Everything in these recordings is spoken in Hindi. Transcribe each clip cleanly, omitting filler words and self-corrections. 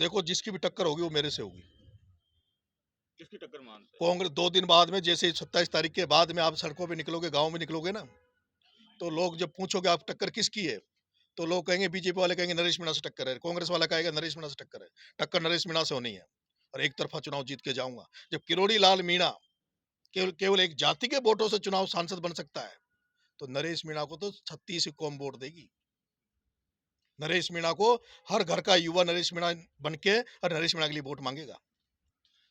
देखो जिसकी भी टक्कर होगी वो मेरे से होगी। किसकी टक्कर मानते हैं? कांग्रेस 2 दिन बाद में, जैसे 27 तारीख के बाद में आप सड़कों पे निकलोगे, गाँव में निकलोगे ना, तो लोग जब पूछोगे आप टक्कर किसकी है, तो लोग कहेंगे, बीजेपी वाले कहेंगे नरेश मीणा से टक्कर है, कांग्रेस वाला कहेगा नरेश मीणा से टक्कर है। टक्कर नरेश मीणा से होनी है और एक तरफा चुनाव जीत के जाऊँगा। जब किरोड़ी लाल मीणा केवल केवल एक जाति के वोटों से चुनाव सांसद बन सकता है, तो नरेश मीणा को तो 36 ही कौम वोट देगी। नरेश मीणा को हर घर का युवा नरेश मीणा बन के और नरेश मीणा के लिए वोट मांगेगा।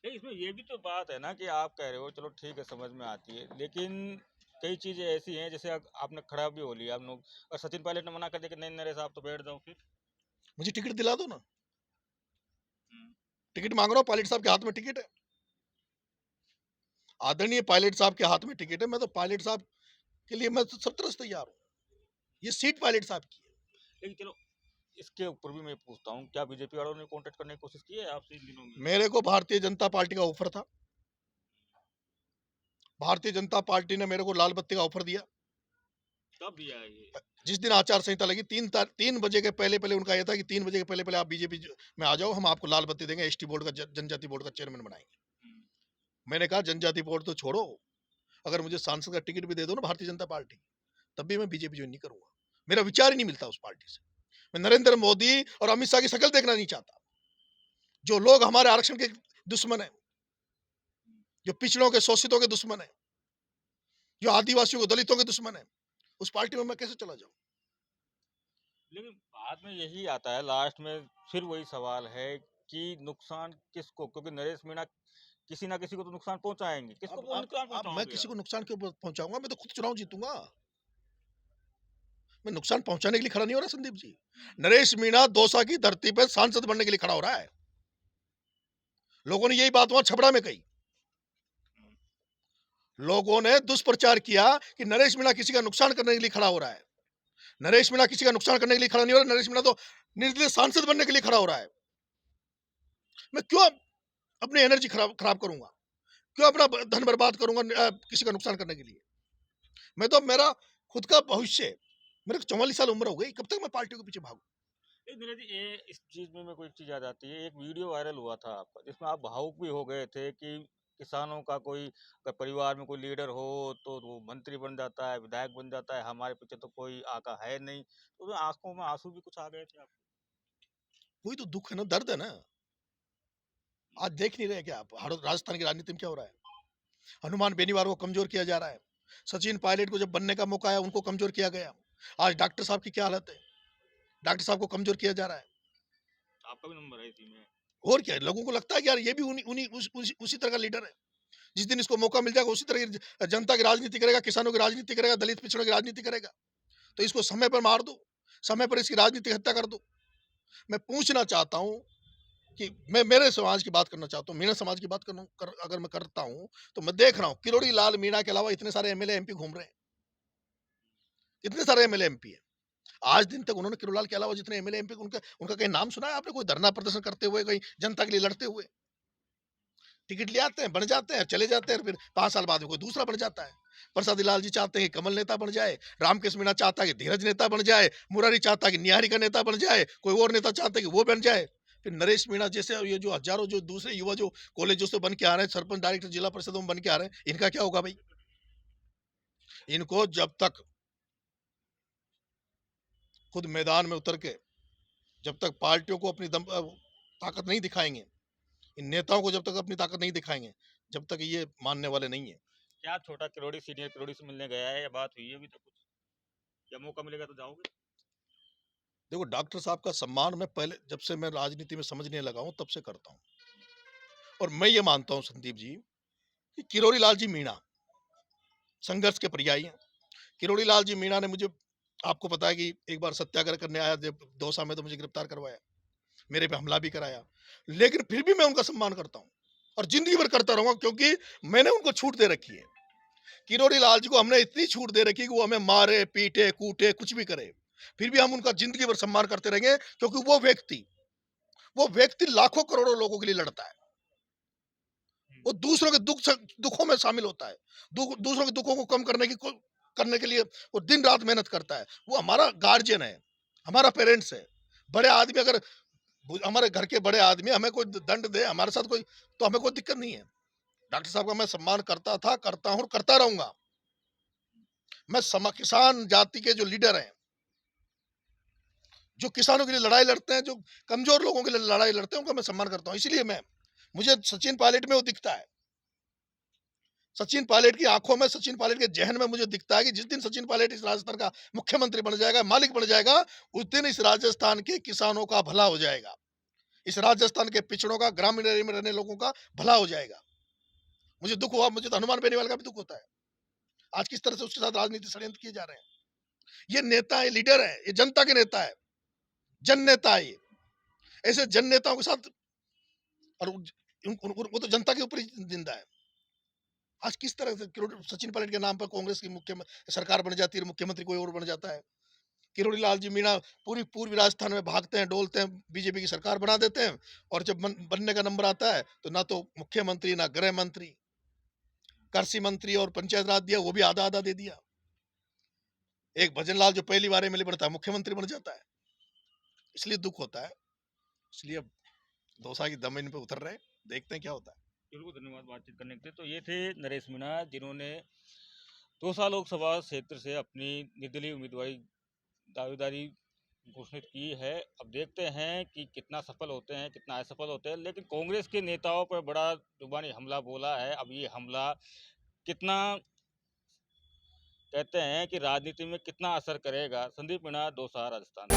नहीं, इसमें ये भी तो बात है ना कि आप कह रहे हो चलो ठीक है, समझ में आती है, लेकिन कई चीजें ऐसी हैं जैसे आपने खड़ा भी हो लिया, आप लोग और सचिन पायलट ने मना कर दिया कि नहीं नरेश आप तो बैठ जाओ फिर। मुझे टिकट दिला दो ना। हम्म। टिकट मांग रहा हूँ, पायलट साहब के हाथ में टिकट है। आदरणीय पायलट साहब के हाथ में टिकट है। मैं तो पायलट साहब के लिए मैं तो सब तरह से तैयार हूँ। ये सीट पायलट साहब की है। लेकिन चलो इसके ऊपर भी मैं पूछता हूँ, क्या बीजेपी वालों ने कांटेक्ट करने की कोशिश की है आपसे इन दिनों में? मेरे को भारतीय जनता पार्टी का ऑफर था। भारतीय जनता पार्टी ने मेरे को लाल बत्ती का ऑफर दिया। कब दिया है ये? जिस दिन आचार संहिता लगी, 3 बजे के पहले पहले उनका यह था कि 3 बजे के पहले पहले आप बीजेपी में आ जाओ, हम आपको लाल बत्ती देंगे, एसटी बोर्ड का, जनजाति बोर्ड का चेयरमैन बनाएंगे। हम्म। मैंने कहा जनजाति बोर्ड तो छोड़ो, अगर मुझे सांसद का टिकट भी दे दो ना भारतीय जनता पार्टी, तब भी मैं बीजेपी ज्वाइन नहीं करूंगा। मेरा विचार ही नहीं मिलता उस पार्टी से। मैं नरेंद्र मोदी और अमित शाह की शक्ल देखना नहीं चाहता। जो लोग हमारे आरक्षण के दुश्मन है, जो पिछड़ों के शोषितों के दुश्मन है, जो आदिवासियों को दलितों के दुश्मन है, उस पार्टी में मैं कैसे चला जाऊं? लेकिन बाद में यही आता है लास्ट में, फिर वही सवाल है कि नुकसान किसको, क्योंकि नरेश मीणा किसी ना किसी को तो नुकसान पहुंचाएंगे, किसको नुकसान अब मैं पहुंचाओगे किसी आप? को नुकसान क्यों पहुंचाऊंगा? मैं तो खुद चुनाव जीतूंगा। मैं नुकसान पहुंचाने के लिए खड़ा नहीं हो रहा संदीप जी। नरेश मीणा दौसा की धरती पर सांसद बनने के लिए खड़ा हो रहा है। लोगों ने यही बात वहां छपड़ा में कही। लोगों ने दुष्प्रचार किया कि नरेश मीणा किसी का नुकसान करने के लिए खड़ा हो रहा है। नरेश मीणा किसी का नुकसान करने के लिए खड़ा नहीं हो रहा। नरेश मीणा तो निर्दलीय सांसद बनने के लिए खड़ा हो रहा है। मैं क्यों अपनी एनर्जी खराब खराब करूंगा? क्यों अपना धन बर्बाद करूंगा किसी का नुकसान करने के लिए? मैं तो मेरा खुद का भविष्य है। मेरे को 44 साल उम्र हो गई, कब तक मैं पार्टी के पीछे भागू? नीरज जी, ये इस चीज में कोई चीज आ जाती है, एक वीडियो वायरल हुआ था आपका जिसमें आप भावुक भी हो गए थे कि किसानों का कोई, अगर परिवार में कोई लीडर हो तो वो मंत्री बन जाता है, विधायक बन जाता है, हमारे पीछे तो कोई आका है नहीं, तो आंखों में आंसू भी कुछ आ गए थे आपको? वही तो दुख है ना, दर्द है ना। आज देख नहीं रहे क्या आप राजस्थान की राजनीति में क्या हो रहा है? हनुमान बेनीवाल को कमजोर किया जा रहा है। सचिन पायलट को जब बनने का मौका आया उनको कमजोर किया गया। आज डॉक्टर साहब की क्या हालत है? डॉक्टर साहब को कमजोर किया जा रहा है। आपका भी नंबर है इसी में? और क्या, लोगों को लगता है कि यार ये भी उसी तरह का लीडर है। जिस दिन इसको मौका मिल जाएगा उसी तरह की जनता की राजनीति करेगा, किसानों की राजनीति करेगा, दलित पिछड़ों की राजनीति करेगा। तो इसको समय पर मार दो, समय पर इसकी राजनीतिक हत्या कर दो। मैं पूछना चाहता हूं कि मैं मेरे समाज की बात करना चाहता हूँ। मेरे समाज की बात अगर मैं करता हूँ तो मैं देख रहा हूँ किरोड़ी लाल मीणा के अलावा इतने सारे एमएलए एमपी घूम रहे हैं। इतने सारे एमएलए एमपी है। आज दिन तक उन्होंने किरोड़ी लाल के अलावा जितने एमएलए एमपी उनका उनका कहीं नाम सुना है आपने? कोई धरना प्रदर्शन करते हुए, कहीं जनता के लिए लड़ते हुए? टिकट ले आते हैं, बन जाते हैं, चले जाते हैं, फिर 5 साल बाद में कोई दूसरा बन जाता है। प्रसादी लाल जी चाहते हैं कि कमल नेता बन जाए, रामकृष्ण मीणा चाहता है कि धीरज नेता बन जाए, मुरारी चाहता है कि निहारी का नेता बन जाए, कोई और नेता चाहता है कि वो बन जाए। फिर नरेश मीणा जैसे ये जो हजारों जो दूसरे युवा जो कॉलेजों से बन के आ रहे हैं, सरपंच डायरेक्टर जिला परिषदों में बन के आ रहे हैं, इनका क्या होगा भाई? इनको जब तक खुद मैदान में उतर के, जब तक पार्टियों को अपनी ताकत नहीं दिखाएंगे, इन नेताओं को जब तक अपनी ताकत नहीं दिखाएंगे, जब तक ये मानने वाले नहीं है। क्या छोटा किरोड़ी सीनियर किरोड़ी से मिलने गया है या बात हुई है अभी तक कुछ? क्या मौका मिलेगा तो जाओगे? देखो, डॉक्टर साहब का सम्मान मैं पहले, जब से मैं राजनीति में समझने लगा हूं तब से करता हूं। और मैं ये मानता हूं संदीप जी कि किरोड़ी लाल जी मीणा संघर्ष के पर्यायी हैं। किरोड़ी लाल जी मीणा ने मुझे, आपको पता है कि एक बार सत्याग्रह करने आया जब दौसा में, तो मुझे गिरफ्तार करवाया, मेरे पे हमला भी कराया, लेकिन फिर भी मैं उनका सम्मान करता हूं और जिंदगी भर करता रहूंगा, क्योंकि मैंने उनको छूट दे रखी है। किरोड़ी लाल जी को हमने इतनी छूट दे रखी कि वो हमें मारे पीटे कूटे कुछ भी करे, फिर भी हम उनका जिंदगी भर सम्मान करते रहेंगे, क्योंकि वो व्यक्ति लाखों करोड़ों लोगों के लिए लड़ता है। वो दूसरों के दुखों में शामिल होता है, दूसरों के दुखों को कम करने के लिए वो दिन रात मेहनत करता है। वो हमारा गार्जियन है, हमारा पेरेंट्स है। बड़े आदमी अगर हमारे घर के बड़े आदमी हमें कोई दंड दे, हमारे साथ कोई, तो हमें कोई दिक्कत नहीं है। डॉक्टर साहब का मैं सम्मान करता था, करता हूँ, करता रहूंगा। मैं किसान जाति के जो लीडर हैं, जो किसानों के लिए लड़ाई लड़ते हैं, जो कमजोर लोगों के लिए लड़ाई लड़ते हैं, उनका मैं सम्मान करता हूँ। इसलिए मुझे सचिन पायलट में वो दिखता है। सचिन पायलट की आंखों में, सचिन पायलट के जहन में मुझे दिखता है कि जिस दिन सचिन पायलट इस राजस्थान का मुख्यमंत्री बन जाएगा, मालिक बन जाएगा, उस दिन इस राजस्थान के किसानों का भला हो जाएगा। इस राजस्थान के पिछड़ों का, ग्रामीण एरिया में रहने लोगों का भला हो जाएगा। मुझे दुख हुआ, मुझे तो हनुमान बेनीवाल का भी दुख होता है। आज किस तरह से उसके साथ राजनीति षड्यंत्र किए जा रहे हैं। ये नेता है, लीडर है, ये जनता के नेता है, जन नेता है। ऐसे जन नेताओं के साथ, और वो तो जनता के ऊपर ही जिंदा है। आज किस तरह से सचिन पायलट के नाम पर कांग्रेस की मुख्य सरकार बन जाती है, मुख्यमंत्री कोई और बन जाता है। किरोड़ी लाल जी मीणा पूरी पूर्वी राजस्थान में भागते हैं, डोलते हैं, बीजेपी की सरकार बना देते हैं, और जब बनने का नंबर आता है तो ना तो मुख्यमंत्री, ना गृह मंत्री, कृषि मंत्री और पंचायत राज दिया, वो भी आधा आधा दे दिया। एक भजन लाल जो पहली बार एमएलए बनता है, मुख्यमंत्री बन जाता है। इसलिए दुख होता है। इसलिए अब दौसा की जमीन पे उतर रहे, देखते हैं क्या होता है। बिल्कुल, धन्यवाद बातचीत करने के लिए। तो ये थे नरेश मीणा, जिन्होंने दौसा लोकसभा क्षेत्र से अपनी निर्दलीय उम्मीदवारी दावेदारी घोषित की है। अब देखते हैं कि कितना सफल होते हैं, कितना असफल होते हैं। लेकिन कांग्रेस के नेताओं पर बड़ा जुबानी हमला बोला है। अब ये हमला कितना, कहते हैं कि राजनीति में कितना असर करेगा। संदीप मीणा, दौसा, राजस्थान।